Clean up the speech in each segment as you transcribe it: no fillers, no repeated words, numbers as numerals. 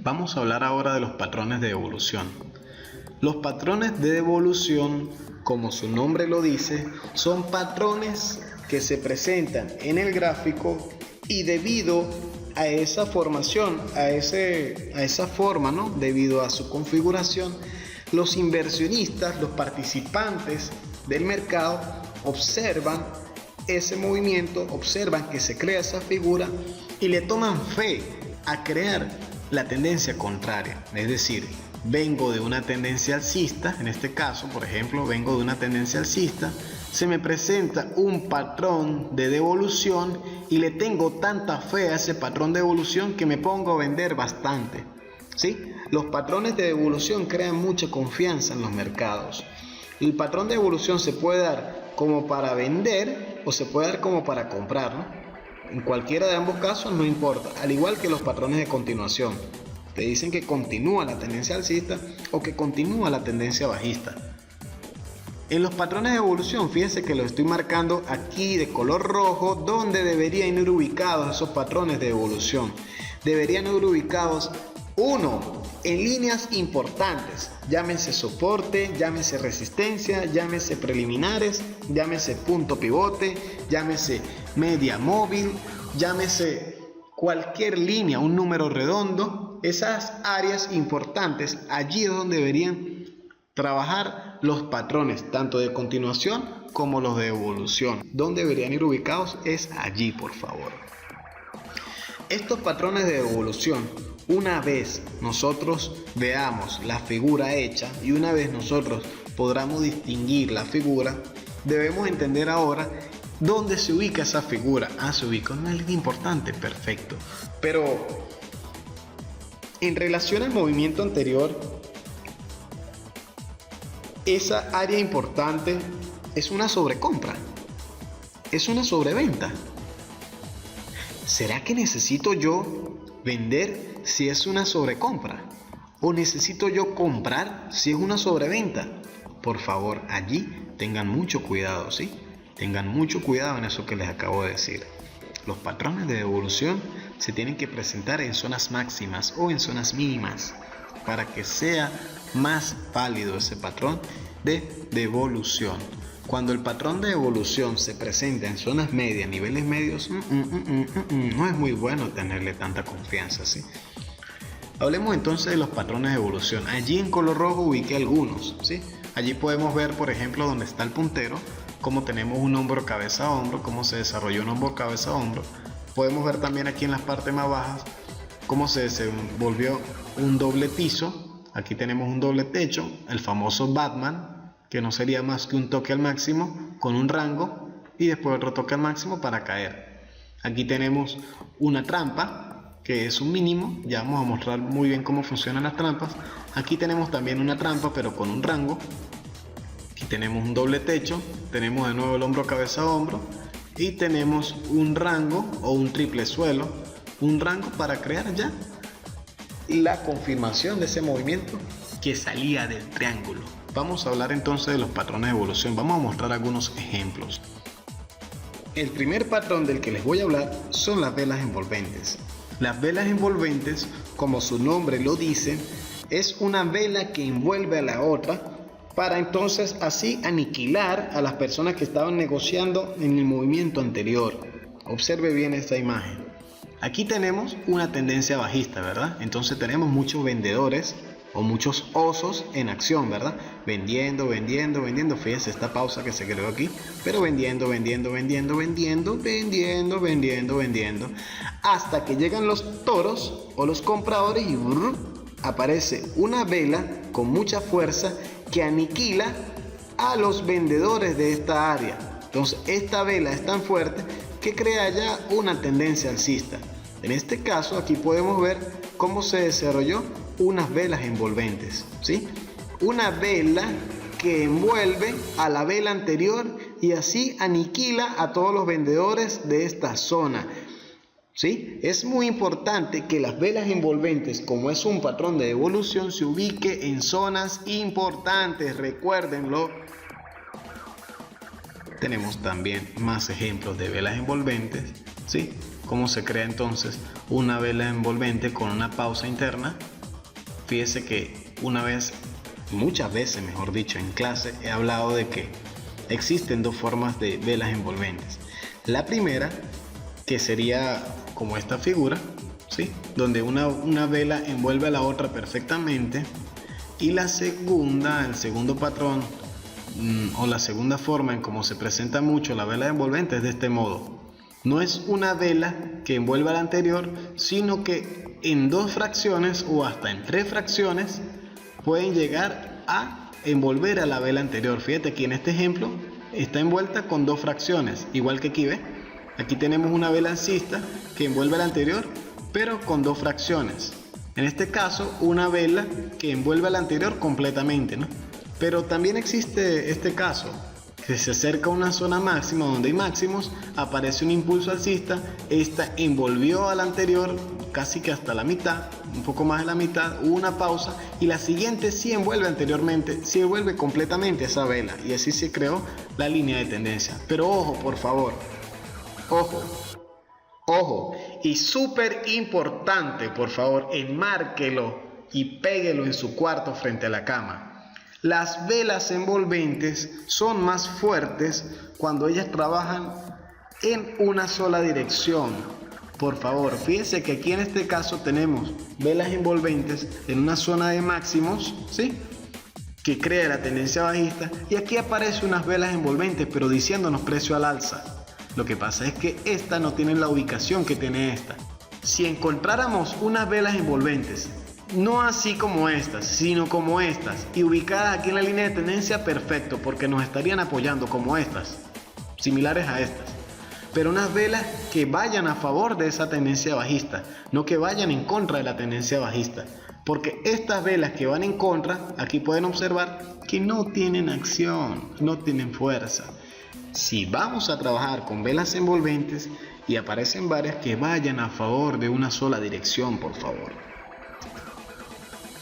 Vamos a hablar ahora de los patrones de devolución. Los patrones de devolución, como su nombre lo dice, son patrones que se presentan en el gráfico y debido a esa formación, a esa forma, ¿no? Debido a su configuración, los inversionistas, los participantes del mercado observan ese movimiento, observan que se crea esa figura y le toman fe a crear la tendencia contraria. Es decir, vengo de una tendencia alcista, en este caso, por ejemplo, vengo de una tendencia alcista, se me presenta un patrón de devolución y le tengo tanta fe a ese patrón de devolución que me pongo a vender bastante. ¿Sí? Los patrones de devolución crean mucha confianza en los mercados. El patrón de devolución se puede dar como para vender o se puede dar como para comprar, ¿no? En cualquiera de ambos casos no importa, al igual que los patrones de continuación. Te dicen que continúa la tendencia alcista o que continúa la tendencia bajista. En los patrones de evolución, fíjense que lo estoy marcando aquí de color rojo, donde deberían ir ubicados esos patrones de evolución. Deberían ir ubicados, uno, en líneas importantes, llámese soporte, llámese resistencia, llámese preliminares, llámese punto pivote, llámese media móvil, llámese cualquier línea, un número redondo. Esas áreas importantes, allí es donde deberían trabajar los patrones, tanto de continuación como los de evolución. Donde deberían ir ubicados es allí, por favor. Estos patrones de evolución, una vez nosotros veamos la figura hecha y una vez nosotros podamos distinguir la figura, debemos entender ahora dónde se ubica esa figura. Se ubica en una línea importante, perfecto. Pero en relación al movimiento anterior, esa área importante es una sobrecompra, es una sobreventa. ¿Será que necesito yo vender si es una sobrecompra? ¿O necesito yo comprar si es una sobreventa? Por favor, allí tengan mucho cuidado, ¿sí? Tengan mucho cuidado en eso que les acabo de decir. Los patrones de devolución se tienen que presentar en zonas máximas o en zonas mínimas para que sea más válido ese patrón de devolución. Cuando el patrón de devolución se presenta en zonas medias, niveles medios, no es muy bueno tenerle tanta confianza, ¿sí? Hablemos entonces de los patrones de evolución. Allí en color rojo ubiqué algunos, ¿sí? Allí podemos ver, por ejemplo, donde está el puntero, cómo tenemos un hombro cabeza a hombro, cómo se desarrolló un hombro cabeza a hombro. Podemos ver también aquí en las partes más bajas cómo se desenvolvió un doble piso. Aquí tenemos un doble techo, el famoso Batman, que no sería más que un toque al máximo con un rango y después otro toque al máximo para caer. Aquí tenemos una trampa que es un mínimo, ya vamos a mostrar muy bien cómo funcionan las trampas. Aquí tenemos también una trampa pero con un rango. Aquí tenemos un doble techo, tenemos de nuevo el hombro cabeza a hombro y tenemos un rango o un triple suelo, un rango para crear ya la confirmación de ese movimiento que salía del triángulo. Vamos a hablar entonces de los patrones de evolución. Vamos a mostrar algunos ejemplos. El primer patrón del que les voy a hablar son las velas envolventes. Las velas envolventes, como su nombre lo dice, es una vela que envuelve a la otra para entonces así aniquilar a las personas que estaban negociando en el movimiento anterior. Observe bien esta imagen. Aquí tenemos una tendencia bajista, ¿verdad? Entonces tenemos muchos vendedores o muchos osos en acción, ¿verdad? Vendiendo, vendiendo, vendiendo. Fíjense esta pausa que se creó aquí, pero vendiendo, vendiendo, vendiendo, vendiendo, vendiendo, vendiendo, vendiendo, hasta que llegan los toros o los compradores y aparece una vela con mucha fuerza que aniquila a los vendedores de esta área. Entonces esta vela es tan fuerte que crea ya una tendencia alcista. En este caso aquí podemos ver cómo se desarrolló unas velas envolventes, ¿sí? Una vela que envuelve a la vela anterior y así aniquila a todos los vendedores de esta zona, ¿sí? Es muy importante que las velas envolventes, como es un patrón de evolución, se ubique en zonas importantes, recuérdenlo. Tenemos también más ejemplos de velas envolventes, ¿sí? cómo se crea entonces una vela envolvente con una pausa interna. Fíjese que muchas veces mejor dicho, en clase he hablado de que existen dos formas de velas envolventes. La primera, que sería como esta figura, ¿sí? Donde una vela envuelve a la otra perfectamente. Y la segunda, el segundo patrón o la segunda forma en cómo se presenta mucho la vela envolvente es de este modo. No es una vela que envuelva a la anterior, sino que en dos fracciones o hasta en tres fracciones pueden llegar a envolver a la vela anterior. Fíjate aquí en este ejemplo está envuelta con dos fracciones, igual que aquí, ¿ves? Aquí tenemos una vela alcista que envuelve a la anterior, pero con dos fracciones. En este caso, una vela que envuelve a la anterior completamente, ¿no? Pero también existe este caso, que se acerca a una zona máxima donde hay máximos, aparece un impulso alcista, esta envolvió a la anterior casi que hasta la mitad, un poco más de la mitad, hubo una pausa y la siguiente sí envuelve anteriormente, sí envuelve completamente esa vela y así se creó la línea de tendencia. Pero ojo, por favor, ojo. Ojo, y súper importante, por favor, enmárquelo y péguelo en su cuarto frente a la cama. Las velas envolventes son más fuertes cuando ellas trabajan en una sola dirección. Por favor, fíjense que aquí en este caso tenemos velas envolventes en una zona de máximos, ¿sí? Que crea la tendencia bajista, y aquí aparecen unas velas envolventes, pero diciéndonos precio al alza. Lo que pasa es que esta no tiene la ubicación que tiene esta. Si encontráramos unas velas envolventes, no así como estas, sino como estas, y ubicadas aquí en la línea de tendencia, perfecto, porque nos estarían apoyando como estas, similares a estas. Pero unas velas que vayan a favor de esa tendencia bajista, no que vayan en contra de la tendencia bajista. Porque estas velas que van en contra, aquí pueden observar que no tienen acción, no tienen fuerza. Si vamos a trabajar con velas envolventes y aparecen varias, que vayan a favor de una sola dirección, por favor.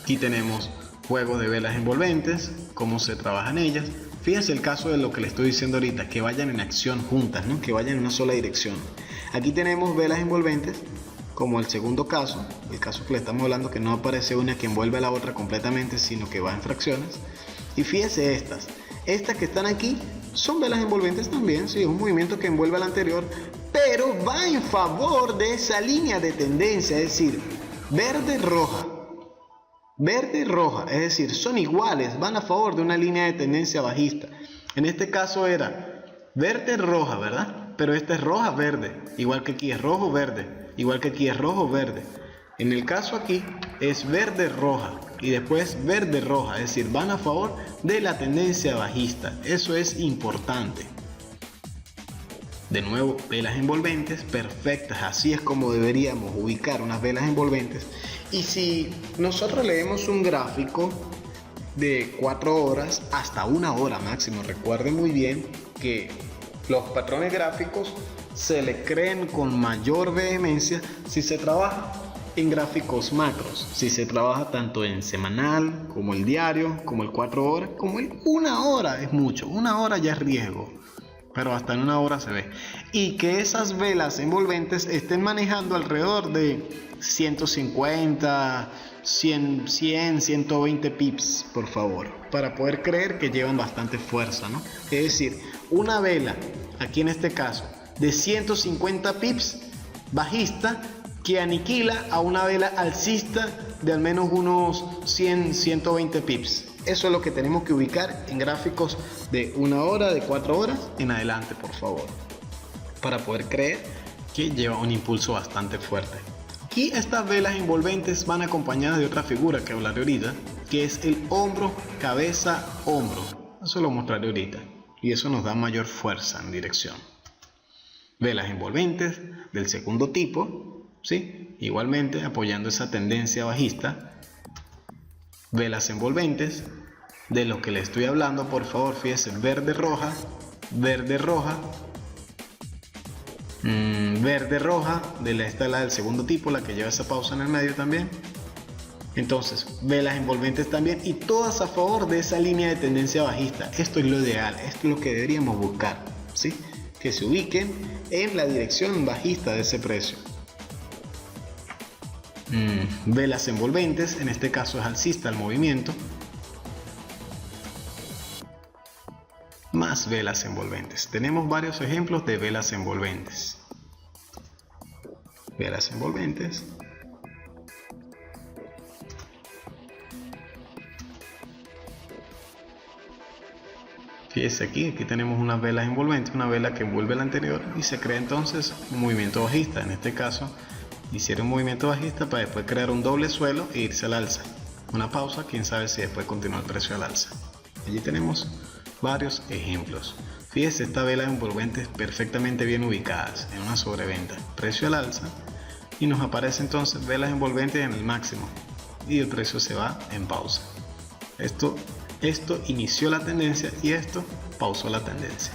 Aquí tenemos juego de velas envolventes, cómo se trabajan ellas. Fíjense el caso de lo que le estoy diciendo ahorita, que vayan en acción juntas, ¿no? Que vayan en una sola dirección. Aquí tenemos velas envolventes, como el segundo caso, el caso que le estamos hablando, que no aparece una que envuelve a la otra completamente, sino que va en fracciones. Y fíjense estas que están aquí son velas envolventes también, sí, es un movimiento que envuelve al anterior, pero va en favor de esa línea de tendencia, es decir, verde-roja, es decir, son iguales, van a favor de una línea de tendencia bajista. En este caso era verde-roja, ¿verdad? Pero esta es roja-verde, igual que aquí es rojo-verde, igual que aquí es rojo-verde. En el caso aquí es verde-roja y después verde-roja, es decir, van a favor de la tendencia bajista. Eso es importante. De nuevo, velas envolventes perfectas, así es como deberíamos ubicar unas velas envolventes. Y si nosotros leemos un gráfico de 4 horas hasta 1 hora máximo, recuerden muy bien que los patrones gráficos se le creen con mayor vehemencia si se trabaja en gráficos macros, si se trabaja tanto en semanal como el diario, como el 4 horas, como el 1 hora es mucho, 1 hora ya es riesgo, pero hasta en 1 hora se ve. Y que esas velas envolventes estén manejando alrededor de 150, 100, 120 pips, por favor, para poder creer que llevan bastante fuerza, ¿no? Es decir, una vela, aquí en este caso, de 150 pips bajista, que aniquila a una vela alcista de al menos unos 100, 120 pips. Eso es lo que tenemos que ubicar en gráficos de 1 hora, de 4 horas en adelante, por favor, para poder creer que lleva un impulso bastante fuerte. Aquí estas velas envolventes van acompañadas de otra figura que hablaré ahorita, que es el hombro, cabeza, hombro. Eso lo mostraré ahorita y eso nos da mayor fuerza en dirección. Velas envolventes del segundo tipo, ¿sí? Igualmente apoyando esa tendencia bajista. Velas envolventes de lo que le estoy hablando, por favor, fíjense, verde-roja, verde-roja, verde-roja, esta es la del segundo tipo, la que lleva esa pausa en el medio también. Entonces, velas envolventes también, y todas a favor de esa línea de tendencia bajista. Esto es lo ideal, esto es lo que deberíamos buscar, ¿sí? que se ubiquen en la dirección bajista de ese precio. Velas envolventes, en este caso es alcista el movimiento. Más velas envolventes. Tenemos varios ejemplos de velas envolventes. Velas envolventes. Fíjese aquí tenemos unas velas envolventes, una vela que envuelve la anterior y se crea entonces un movimiento bajista. En este caso hicieron un movimiento bajista para después crear un doble suelo e irse al alza. Una pausa, quién sabe si después continúa el precio al alza. Allí tenemos varios ejemplos. Fíjese, esta vela envolventes perfectamente bien ubicadas en una sobreventa, precio al alza, y nos aparece entonces velas envolventes en el máximo y el precio se va en pausa. Esto inició la tendencia y esto pausó la tendencia.